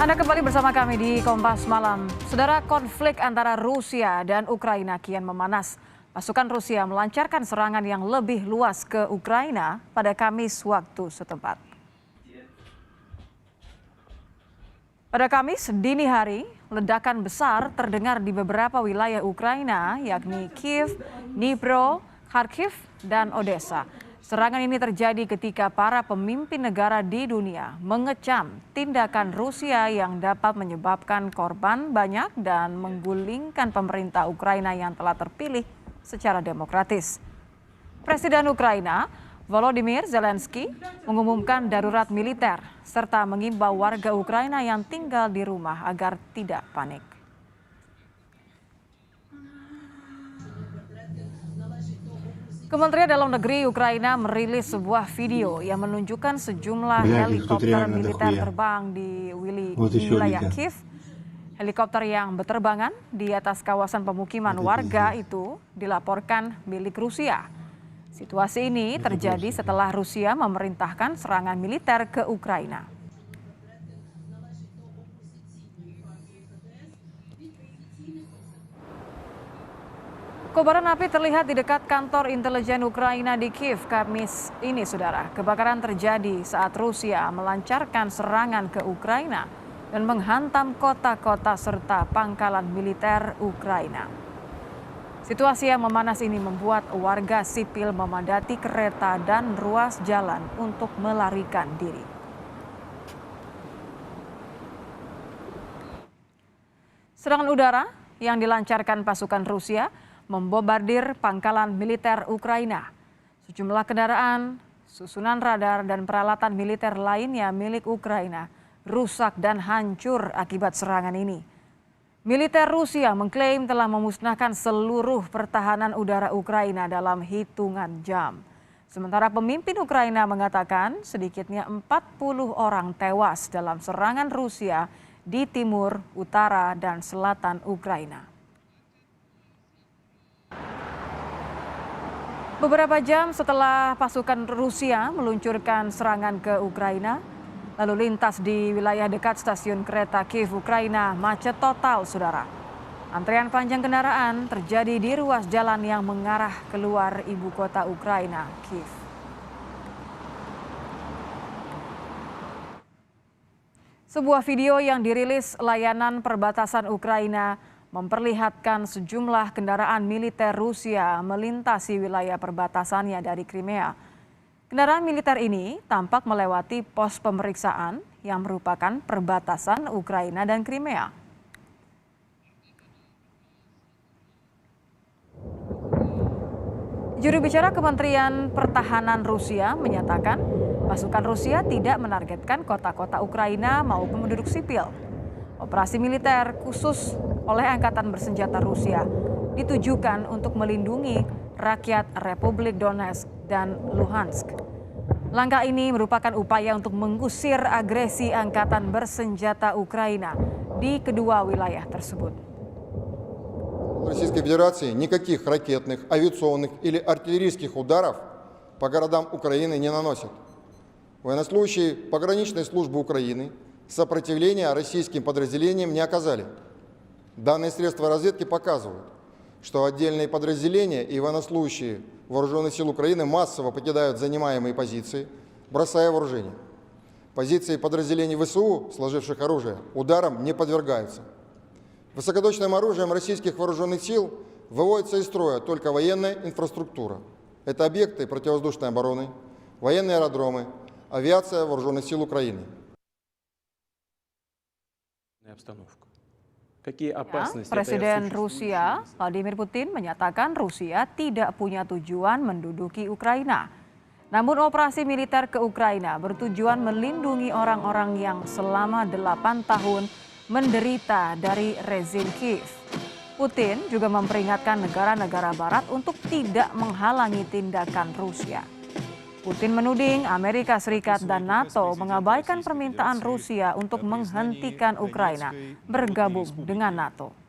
Anda kembali bersama kami di Kompas Malam. Saudara, konflik antara Rusia dan Ukraina kian memanas. Pasukan Rusia melancarkan serangan yang lebih luas ke Ukraina pada Kamis waktu setempat. Pada Kamis dini hari, ledakan besar terdengar di beberapa wilayah Ukraina, yakni Kiev, Dnipro, Kharkiv, dan Odessa. Serangan ini terjadi ketika para pemimpin negara di dunia mengecam tindakan Rusia yang dapat menyebabkan korban banyak dan menggulingkan pemerintah Ukraina yang telah terpilih secara demokratis. Presiden Ukraina, Volodymyr Zelensky, mengumumkan darurat militer serta mengimbau warga Ukraina yang tinggal di rumah agar tidak panik. Kementerian Dalam Negeri Ukraina merilis sebuah video yang menunjukkan sejumlah helikopter militer terbang di wilayah Kiev. Helikopter yang berterbangan di atas kawasan pemukiman warga itu dilaporkan milik Rusia. Situasi ini terjadi setelah Rusia memerintahkan serangan militer ke Ukraina. Kobaran api terlihat di dekat kantor intelijen Ukraina di Kiev Kamis ini, saudara. Kebakaran terjadi saat Rusia melancarkan serangan ke Ukraina dan menghantam kota-kota serta pangkalan militer Ukraina. Situasi yang memanas ini membuat warga sipil memadati kereta dan ruas jalan untuk melarikan diri. Serangan udara yang dilancarkan pasukan Rusia membombardir pangkalan militer Ukraina. Sejumlah kendaraan, susunan radar, dan peralatan militer lainnya milik Ukraina rusak dan hancur akibat serangan ini. Militer Rusia mengklaim telah memusnahkan seluruh pertahanan udara Ukraina dalam hitungan jam. Sementara pemimpin Ukraina mengatakan sedikitnya 40 orang tewas dalam serangan Rusia di timur, utara, dan selatan Ukraina. Beberapa jam setelah pasukan Rusia meluncurkan serangan ke Ukraina, lalu lintas di wilayah dekat stasiun kereta Kiev Ukraina macet total, saudara. Antrean panjang kendaraan terjadi di ruas jalan yang mengarah keluar ibu kota Ukraina, Kiev. Sebuah video yang dirilis layanan perbatasan Ukraina memperlihatkan sejumlah kendaraan militer Rusia melintasi wilayah perbatasannya dari Crimea. Kendaraan militer ini tampak melewati pos pemeriksaan yang merupakan perbatasan Ukraina dan Crimea. Juru bicara Kementerian Pertahanan Rusia menyatakan pasukan Rusia tidak menargetkan kota-kota Ukraina maupun penduduk sipil. Operasi militer khusus oleh Angkatan Bersenjata Rusia ditujukan untuk melindungi rakyat Republik Donetsk dan Luhansk. Langkah ini merupakan upaya untuk mengusir agresi Angkatan Bersenjata Ukraina di kedua wilayah tersebut. Российской Федерации никаких ракетных, авиационных или артиллерийских ударов по городам Украины не наносят. Военнослужащие пограничной службы Украины сопротивления российским подразделениям не оказали. Данные средства разведки показывают, что отдельные подразделения и военнослужащие Вооруженных сил Украины массово покидают занимаемые позиции, бросая вооружение. Позиции подразделений ВСУ, сложивших оружие, ударам не подвергаются. Высокоточным оружием российских вооруженных сил выводится из строя только военная инфраструктура. Это объекты противовоздушной обороны, военные аэродромы, авиация Вооруженных сил Украины. Presiden Rusia Vladimir Putin menyatakan Rusia tidak punya tujuan menduduki Ukraina. Namun operasi militer ke Ukraina bertujuan melindungi orang-orang yang selama 8 tahun menderita dari rezim Kiev. Putin juga memperingatkan negara-negara barat untuk tidak menghalangi tindakan Rusia. Putin menuding Amerika Serikat dan NATO mengabaikan permintaan Rusia untuk menghentikan Ukraina bergabung dengan NATO.